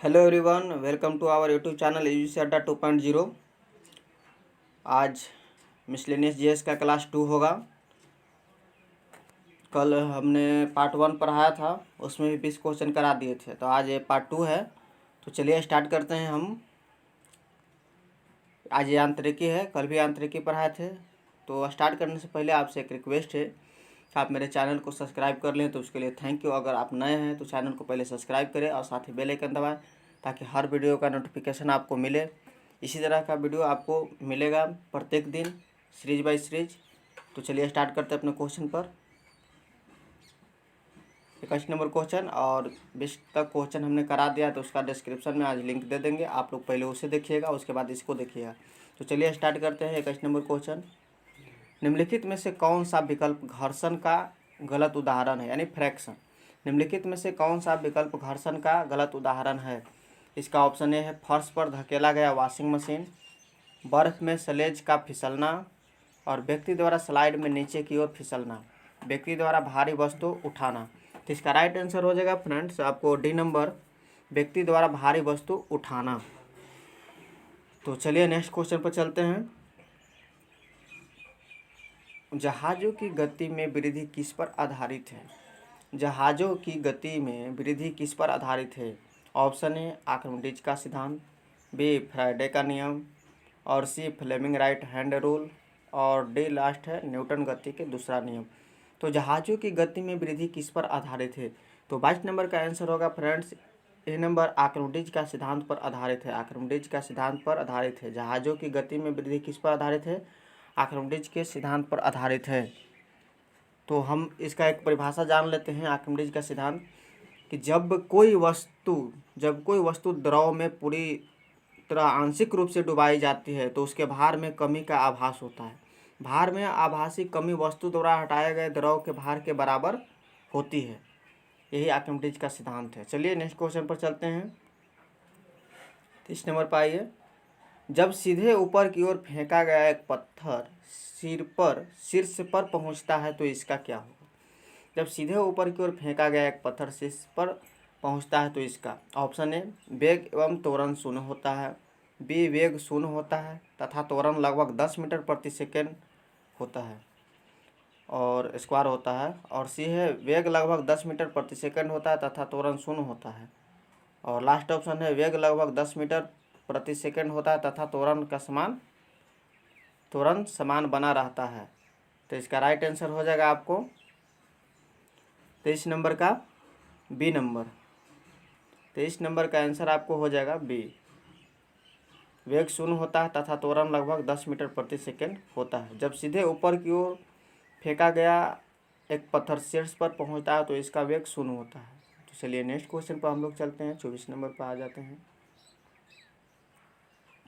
Hello everyone, welcome to our YouTube channel UGC Adda 2.0। आज miscellaneous GS का class 2 होगा। कल हमने पार्ट 1 पढ़ाया था, उसमें भी 20 क्वेश्चन करा दिए थे। तो आज ये पार्ट 2 है। तो चलिए स्टार्ट करते हैं हम। आज ये आंतरिकी है, कल भी आंतरिकी पढ़ाए थे। तो स्टार्ट करने से पहले आपसे एक रिक्वेस्ट है कि आप मेरे चैनल को सब्सक्राइब कर लें, तो उसके लिए थैंक यू। अगर आप नए हैं तो चैनल को पहले सब्सक्राइब करें और साथ ही बेल आइकन दबाएं, ताकि हर वीडियो का नोटिफिकेशन आपको मिले। इसी तरह का वीडियो आपको मिलेगा प्रत्येक दिन, सीरीज बाय सीरीज। तो चलिए स्टार्ट करते हैं अपने क्वेश्चन पर। 21 नंबर क्वेश्चन और 20 तक क्वेश्चन हमने करा दिया, तो उसका डिस्क्रिप्शन में आज लिंक दे देंगे। आप लोग पहले उसे देखिएगा, उसके बाद इसको देखिएगा। तो चलिए स्टार्ट करते हैं। 21 नंबर क्वेश्चन, निम्नलिखित में से कौन सा विकल्प घर्षण का गलत उदाहरण है, यानी फ्रैक्शन। निम्नलिखित में से कौन सा विकल्प घर्षण का गलत उदाहरण है। इसका ऑप्शन ए है फर्श पर धकेला गया वॉशिंग मशीन, बर्फ में सलेज का फिसलना और व्यक्ति द्वारा स्लाइड में नीचे की ओर फिसलना, व्यक्ति द्वारा भारी वस्तु उठाना। तो इसका राइट आंसर हो जाएगा फ्रेंड्स आपको डी नंबर, व्यक्ति द्वारा भारी वस्तु उठाना। तो चलिए नेक्स्ट क्वेश्चन पर चलते हैं। जहाज़ों की गति में वृद्धि किस पर आधारित है। जहाज़ों की गति में वृद्धि किस पर आधारित है। ऑप्शन ए आर्किमिडीज का सिद्धांत, बी फ्राइडे का नियम और सी फ्लेमिंग राइट हैंड रूल और डी लास्ट है न्यूटन गति के दूसरा नियम। तो जहाज़ों की गति में वृद्धि किस पर आधारित है। तो 22 नंबर का आंसर होगा फ्रेंड्स ए नंबर, आर्किमिडीज का सिद्धांत पर आधारित है। आर्किमिडीज का सिद्धांत पर आधारित है। जहाज़ों की गति में वृद्धि किस पर आधारित है, आर्किमिडीज के सिद्धांत पर आधारित है। तो हम इसका एक परिभाषा जान लेते हैं आर्किमिडीज का सिद्धांत, कि जब कोई वस्तु द्रव में पूरी तरह आंशिक रूप से डुबाई जाती है तो उसके भार में कमी का आभास होता है। भार में आभासी कमी वस्तु द्वारा हटाए गए द्रव के भार के बराबर होती है। यही आर्किमिडीज का सिद्धांत है। चलिए नेक्स्ट क्वेश्चन पर चलते हैं। 30 नंबर पर आइए, जब सीधे ऊपर की ओर फेंका गया एक पत्थर शीर्ष पर पहुंचता है तो इसका क्या होगा। जब सीधे ऊपर की ओर फेंका गया एक पत्थर शीर्ष पर पहुंचता है तो इसका ऑप्शन ए वेग एवं त्वरण शून्य होता है, बी वेग शून्य होता है तथा त्वरण लगभग 10 मीटर प्रति सेकेंड होता है और स्क्वायर होता है, और सी है वेग लगभग 10 मीटर प्रति सेकेंड होता है तथा त्वरण शून्य होता है, और लास्ट ऑप्शन है वेग लगभग 10 मीटर प्रति सेकेंड होता है तथा त्वरण समान बना रहता है। तो इसका राइट आंसर हो जाएगा आपको 23 नंबर का बी नंबर। 23 नंबर का आंसर आपको हो जाएगा बी, वेग शून्य होता है तथा त्वरण लगभग 10 मीटर प्रति सेकेंड होता है। जब सीधे ऊपर की ओर फेंका गया एक पत्थर शीर्ष पर पहुंचता है तो इसका वेग शून्य होता है। तो चलिए नेक्स्ट क्वेश्चन पर हम लोग चलते हैं। 24 नंबर पर आ जाते हैं।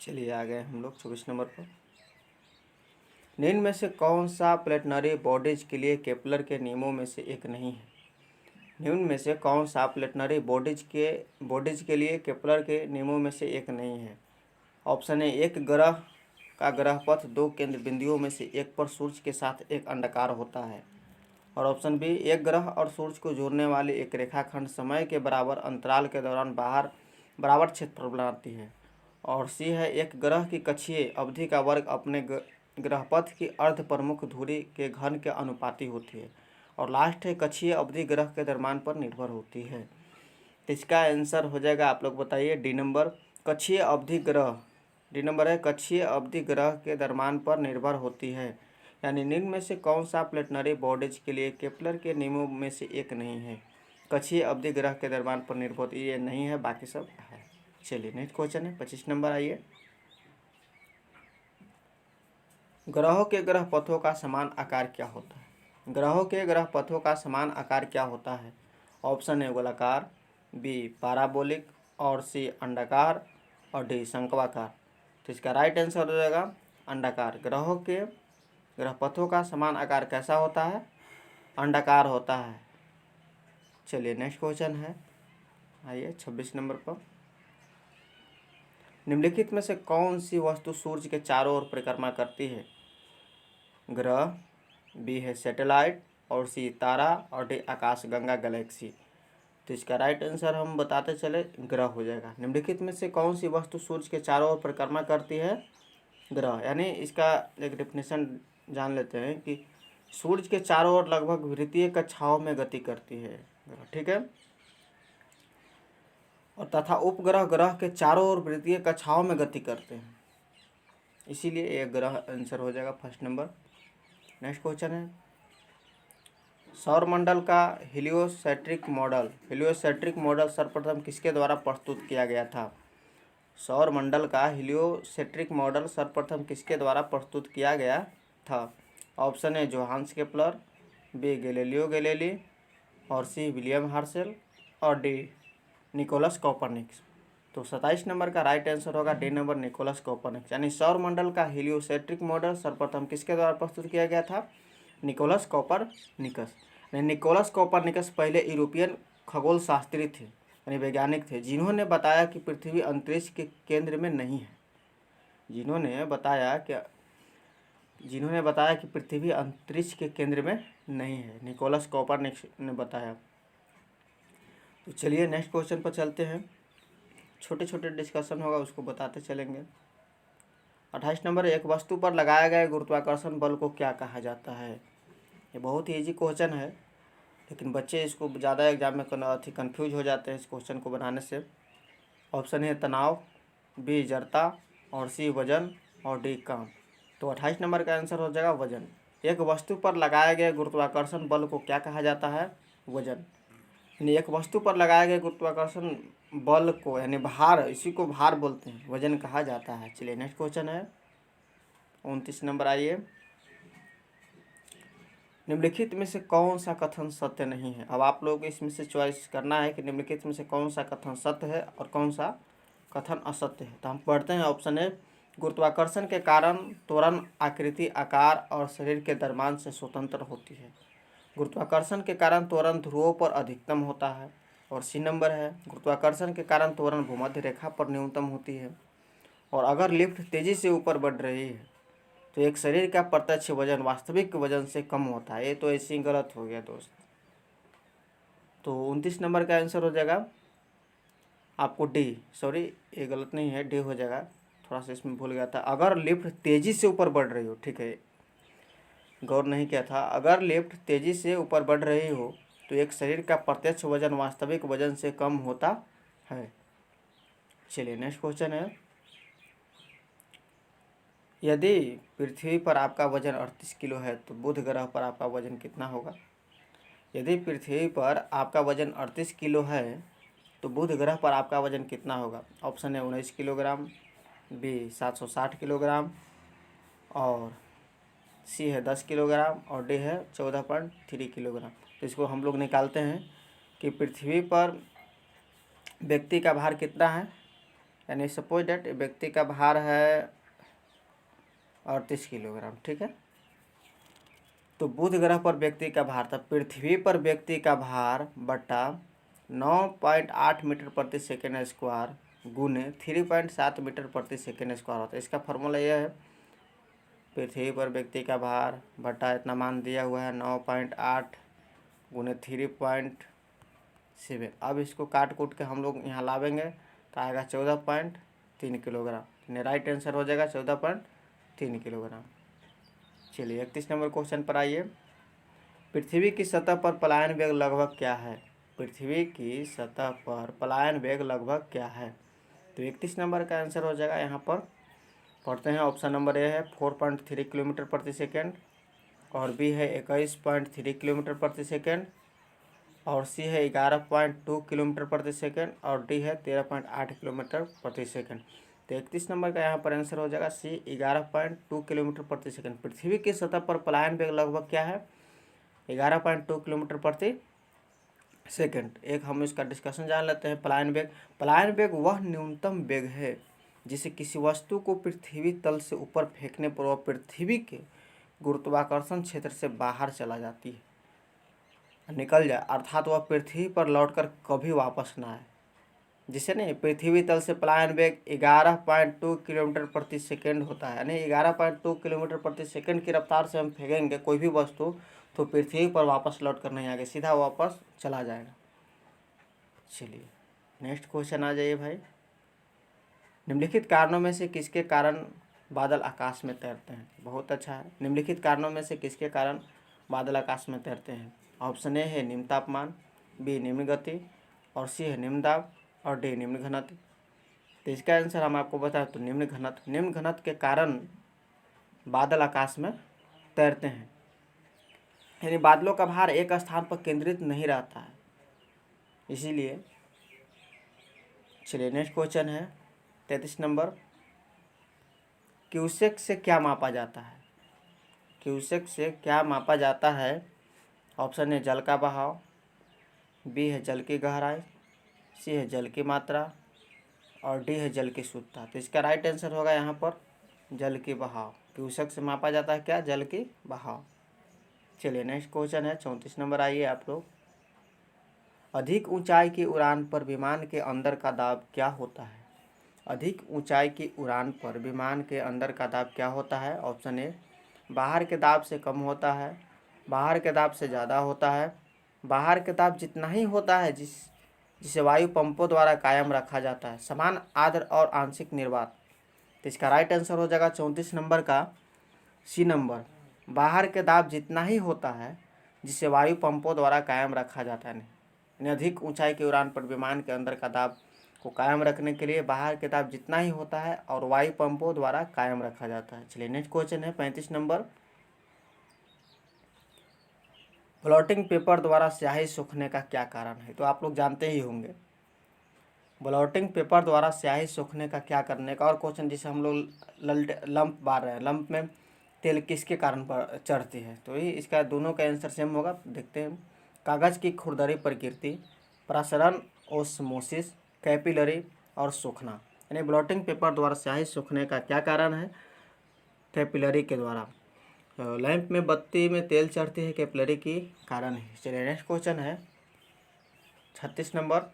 चलिए आ गए हम लोग 24 नंबर पर। निम्न में से कौन सा प्लेटनरी बॉडीज के लिए केपलर के नियमों में से एक नहीं है। निम्न में से कौन सा प्लेटनरी बॉडीज के लिए केपलर के नियमों में से एक नहीं है। ऑप्शन ए एक ग्रह का ग्रहपथ दो केंद्र बिंदुओं में से एक पर सूर्य के साथ एक अंडाकार होता है, और ऑप्शन बी एक ग्रह और सूर्य को जोड़ने वाली एक रेखाखंड समय के बराबर अंतराल के दौरान बराबर क्षेत्रफल बनाती है, और सी है एक ग्रह की कक्षीय अवधि का वर्ग अपने ग्रहपथ की अर्ध प्रमुख धुरी के घन के अनुपाती होती है, और लास्ट है कक्षीय अवधि ग्रह के द्रव्यमान पर निर्भर होती है। तो इसका आंसर हो जाएगा, आप लोग बताइए, डी नंबर, कक्षीय अवधि ग्रह। डी नंबर है कक्षीय अवधि ग्रह के द्रव्यमान पर निर्भर होती है। यानी निम्न में से कौन सा प्लेटनरी बॉडीज के लिए केपलर के नियमों में से एक नहीं है। कक्षीय अवधि ग्रह के द्रव्यमान पर निर्भर होती है, ये नहीं है, बाकी सब है। चलिए नेक्स्ट क्वेश्चन है 25 नंबर। आइए, ग्रहों के ग्रह पथों का समान आकार क्या होता है। ग्रहों के ग्रह पथों का समान आकार क्या होता है। ऑप्शन ए गोलाकार, बी पाराबोलिक और सी अंडाकार और डी शंक्वाकार। तो इसका राइट आंसर हो जाएगा अंडाकार। ग्रहों के ग्रह पथों का समान आकार कैसा होता है, अंडाकार होता है। चलिए नेक्स्ट क्वेश्चन है, आइए 26 नंबर पर। निम्नलिखित में से कौन सी वस्तु सूर्य के चारों ओर परिक्रमा करती है। ग्रह, बी है सैटेलाइट और सी तारा और डी आकाशगंगा गैलेक्सी। तो इसका राइट आंसर हम बताते चले ग्रह हो जाएगा। निम्नलिखित में से कौन सी वस्तु सूर्य के चारों ओर परिक्रमा करती है? ग्रह। यानी इसका एक डेफिनेशन जान लेते हैं कि सूर्य के चारों ओर लगभग वृत्तीय कक्षाओं में गति करती है ग्रह, ठीक है। और तथा उपग्रह ग्रह के चारों ओर वृत्तीय कक्षाओं में गति करते हैं, इसीलिए ये ग्रह आंसर हो जाएगा फर्स्ट नंबर। नेक्स्ट क्वेश्चन है, सौरमंडल का हीलियोसेंट्रिक मॉडल सर्वप्रथम किसके द्वारा प्रस्तुत किया गया था? सौरमंडल का हीलियोसेंट्रिक मॉडल सर्वप्रथम किसके द्वारा प्रस्तुत किया गया था? Option A Johannes Kepler, B Galileo Galilei, और सी विलियम हर्शेल, और डी निकोलस कोपरनिकस। तो 27 नंबर का राइट आंसर होगा डी नंबर निकोलस कोपरनिकस। यानी सौरमंडल का हीलियोसेंट्रिक मॉडल सर्वप्रथम किसके द्वारा प्रस्तुत किया गया था? Nicholas Copernicus. निकोलस कोपरनिकस पहले यूरोपियन खगोल शास्त्री थे, यानी वैज्ञानिक थे, जिन्होंने बताया कि पृथ्वी अंतरिक्ष के केंद्र में नहीं है। जिन्होंने बताया कि पृथ्वी अंतरिक्ष के केंद्र में नहीं है, निकोलस कोपरनिकस ने बताया। तो चलिए नेक्स्ट क्वेश्चन पर चलते हैं। छोटे छोटे डिस्कशन होगा, उसको बताते चलेंगे। 28 नंबर, एक वस्तु पर लगाया गया गुरुत्वाकर्षण बल को क्या कहा जाता है? ये बहुत ही ईजी क्वेश्चन है, लेकिन बच्चे इसको ज़्यादा एग्जाम में कन्फ्यूज हो जाते हैं इस क्वेश्चन को बनाने से। ऑप्शन है तनाव, बी जड़ता, और सी वजन, और डी काम। तो 28 नंबर का आंसर हो जाएगा वजन। एक वस्तु पर लगाया गया गुरुत्वाकर्षण बल को क्या कहा जाता है? वजन। यानी एक वस्तु पर लगाया गया गुरुत्वाकर्षण बल को, यानी भार, इसी को भार बोलते हैं, वजन कहा जाता है। चलिए नेक्स्ट क्वेश्चन है 29 नंबर। आइए, निम्नलिखित में से कौन सा कथन सत्य नहीं है? अब आप लोग इसमें से चॉइस करना है कि निम्नलिखित में से कौन सा कथन सत्य है और कौन सा कथन असत्य है। तो हम पढ़ते हैं। ऑप्शन ए, गुरुत्वाकर्षण के कारण त्वरण आकृति, आकार और शरीर के द्रव्यमान से स्वतंत्र होती है। गुरुत्वाकर्षण के कारण त्वरण ध्रुवों पर अधिकतम होता है। और सी नंबर है, गुरुत्वाकर्षण के कारण त्वरण भूमध्य रेखा पर न्यूनतम होती है। और अगर लिफ्ट तेजी से ऊपर बढ़ रही है तो एक शरीर का प्रत्यक्ष वजन वास्तविक वजन से कम होता है। ये तो ऐसे ही गलत हो गया दोस्त। तो 29 नंबर का आंसर हो जाएगा आपको डी, सॉरी ये गलत नहीं है, डी हो जाएगा, थोड़ा सा इसमें भूल गया था। अगर लिफ्ट तेजी से ऊपर बढ़ रही हो, ठीक है, गौर नहीं किया था। अगर लिफ्ट तेजी से ऊपर बढ़ रही हो तो एक शरीर का प्रत्यक्ष वजन वास्तविक वजन से कम होता है। चलिए नेक्स्ट क्वेश्चन है, यदि पृथ्वी पर आपका वजन 38 किलो है तो बुध ग्रह पर आपका वजन कितना होगा? यदि पृथ्वी पर आपका वजन 38 किलो है तो बुध ग्रह पर आपका वजन कितना होगा? ऑप्शन है 19 किलोग्राम, बी 760 किलोग्राम, और सी है 10 किलोग्राम, और डी है 14.3 किलोग्राम। तो इसको हम लोग निकालते हैं कि पृथ्वी पर व्यक्ति का भार कितना है। यानी सपोज डेट व्यक्ति का भार है 38 किलोग्राम, ठीक है। तो बुध ग्रह पर व्यक्ति का भार था, पृथ्वी पर व्यक्ति का भार बटा 9.8 मीटर प्रति सेकेंड स्क्वायर गुने 3.7 मीटर प्रति सेकेंड स्क्वायर होता है। इसका फॉर्मूला यह है, पृथ्वी पर व्यक्ति का भार बटा इतना मान दिया हुआ है 9.8 गुने 3.7। अब इसको काट कूट के हम लोग यहाँ लावेंगे तो आएगा 14.3 किलोग्राम। यानी राइट आंसर हो जाएगा 14.3 किलोग्राम। चलिए 31 नंबर क्वेश्चन पर आइए, पृथ्वी की सतह पर पलायन वेग लगभग क्या है? पृथ्वी की सतह पर पलायन वेग लगभग क्या है? तो 31 नंबर का आंसर हो जाएगा, यहाँ पर पढ़ते हैं। ऑप्शन नंबर ए है 4.3 किलोमीटर प्रति सेकेंड, और बी है 21.3 किलोमीटर प्रति सेकेंड, और सी है 11.2 किलोमीटर प्रति सेकेंड, और डी है 13.8 किलोमीटर प्रति सेकेंड। तो 31 नंबर का यहाँ पर आंसर हो जाएगा सी 11.2 किलोमीटर प्रति सेकेंड। पृथ्वी की सतह पर पलायन वेग लगभग क्या है? 11.2 किलोमीटर प्रति सेकेंड। एक हम इसका डिस्कशन जान लेते हैं। पलायन वेग वह न्यूनतम वेग है जिसे किसी वस्तु को पृथ्वी तल से ऊपर फेंकने पर वह पृथ्वी के गुरुत्वाकर्षण क्षेत्र से बाहर चला जाती है, निकल जाए, अर्थात वह पृथ्वी पर लौटकर कभी वापस ना आए। जिसे नहीं, पृथ्वी तल से पलायन वेग 11.2 किलोमीटर प्रति सेकेंड होता है। यानी 11.2 किलोमीटर प्रति सेकेंड की रफ्तार से हम फेंकेंगे कोई भी वस्तु तो पृथ्वी पर वापस लौट कर नहीं आएगा, सीधा वापस चला जाएगा। चलिए नेक्स्ट क्वेश्चन आ जाइए भाई। निम्नलिखित कारणों में से किसके कारण बादल आकाश में तैरते हैं? बहुत अच्छा है। निम्नलिखित कारणों में से किसके कारण बादल आकाश में तैरते हैं? ऑप्शन ए है निम्न तापमान, बी निम्न गति, और सी है निम्न दाब, और डी निम्न घनत्व। तो इसका आंसर हम आपको बताएं तो निम्न घनत्व। निम्न घनत्व के कारण बादल आकाश में तैरते हैं, यानी बादलों का भार एक स्थान पर केंद्रित नहीं रहता है, इसीलिए। चलिए नेक्स्ट क्वेश्चन है 33 नंबर। क्यूसेक से क्या मापा जाता है? क्यूसेक से क्या मापा जाता है? ऑप्शन ए जल का बहाव, बी है जल की गहराई, सी है जल की मात्रा, और डी है जल की शुद्धता। तो इसका राइट आंसर होगा यहाँ पर जल की बहाव। क्यूसेक से मापा जाता है क्या? जल की बहाव। चलिए नेक्स्ट क्वेश्चन है 34 नंबर। आइए आप लोग। अधिक ऊंचाई की उड़ान पर विमान के अंदर का दाब क्या होता है? अधिक ऊंचाई की उड़ान पर विमान के अंदर का दाब क्या होता है? ऑप्शन ए बाहर के दाब से कम होता है, बाहर के दाब से ज़्यादा होता है, बाहर के दाब जितना ही होता है जिसे वायु पंपों द्वारा कायम रखा जाता है, समान आर्द्र और आंशिक निर्वात। तो इसका राइट आंसर हो जाएगा 34 नंबर का सी नंबर। बाहर के दाब जितना ही होता है जिसे वायु पंपों द्वारा कायम रखा जाता है। यानी अधिक ऊंचाई की उड़ान पर विमान के अंदर का दाब को कायम रखने के लिए बाहर के दाब जितना ही होता है और वायु पंपों द्वारा कायम रखा जाता है। चलिए नेक्स्ट क्वेश्चन है 35 नंबर। ब्लॉटिंग पेपर द्वारा स्याही सूखने का क्या कारण है? तो आप लोग जानते ही होंगे ब्लॉटिंग पेपर द्वारा स्याही सूखने का क्या करने का। और क्वेश्चन जिसे हम लोग लंप बार रहे हैं, लंप में तेल किसके कारण पर चढ़ती है? तो ये इसका दोनों का आंसर सेम होगा। देखते हैं। कागज़ की खुरदरी प्रकृति, प्रसरण ओस्मोसिस, कैपिलरी और सूखना। यानी ब्लॉटिंग पेपर द्वारा स्याही सूखने का क्या कारण है? कैपिलरी के द्वारा। लैंप में बत्ती में तेल चढ़ती है, कैपिलरी की कारण है। चलिए नेक्स्ट क्वेश्चन है 36 नंबर।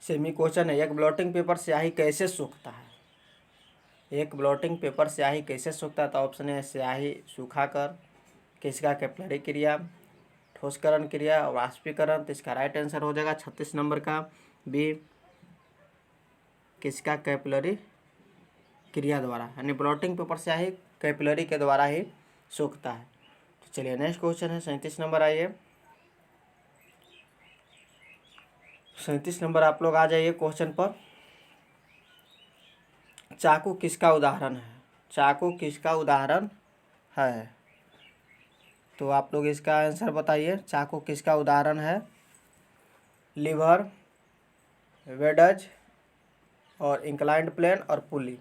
सेमी क्वेश्चन है। एक ब्लॉटिंग पेपर स्याही कैसे सूखता है? एक ब्लॉटिंग पेपर स्याही कैसे सूखता है? तो ऑप्शन है स्याही सूखाकर, किसका कैपिलरी क्रिया, ठोसकरण क्रिया और वाष्पीकरण। तो इसका राइट आंसर हो जाएगा 36 नंबर का बी, किसका कैपिलरी क्रिया द्वारा। यानी ब्लॉटिंग पेपर स्याही कैपिलरी के द्वारा ही सूखता है। तो चलिए नेक्स्ट क्वेश्चन है 37 नंबर। आइए 37 नंबर आप लोग आ जाइए क्वेश्चन पर। चाकू किसका उदाहरण है? चाकू किसका उदाहरण है? तो आप लोग इसका आंसर बताइए। चाकू किसका उदाहरण है? लीवर, वेडज और इंक्लाइंड प्लेन और पुली।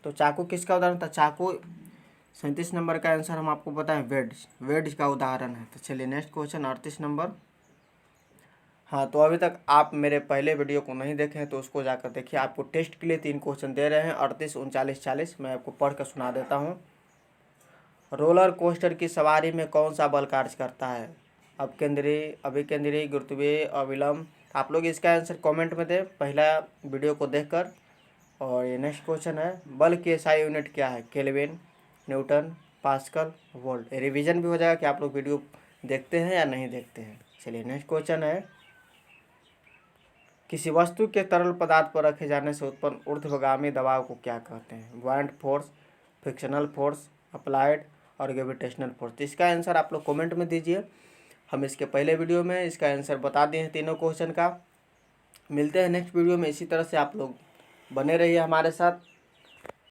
तो चाकू किसका उदाहरण था? चाकू 37 नंबर का आंसर हम आपको बताएं वेड्ज का उदाहरण है। तो चलिए नेक्स्ट क्वेश्चन 38 नंबर। हाँ, तो अभी तक आप मेरे पहले वीडियो को नहीं देखे हैं तो उसको जाकर देखिए। आपको टेस्ट के लिए 3 क्वेश्चन दे रहे हैं, 38, 39, 40। मैं आपको पढ़ कर सुना देता हूँ। रोलर कोस्टर की सवारी में कौन सा बल कार्य करता है? अपकेंद्री, अभिकेंद्री, गुरुत्वीय, अविलंब। आप लोग इसका आंसर कमेंट में दें पहला वीडियो को देखकर। और ये नेक्स्ट क्वेश्चन है, बल की एसआई यूनिट क्या है? Kelvin, Newton, pascal, volt. Revision भी हो जाएगा कि आप लोग वीडियो देखते हैं या नहीं देखते हैं। चलिए नेक्स्ट क्वेश्चन है, किसी वस्तु के तरल पदार्थ पर रखे जाने से उत्पन्न ऊर्ध्वगामी दबाव को क्या कहते हैं? बुआयंट फोर्स, फ्रिक्शनल फोर्स, अप्लाइड और ग्रेविटेशनल फोर्स। तो इसका आंसर आप लोग कमेंट में दीजिए। हम इसके पहले वीडियो में इसका आंसर बता दिए हैं तीनों क्वेश्चन का। मिलते हैं नेक्स्ट वीडियो में। इसी तरह से आप लोग बने रहिए हमारे साथ।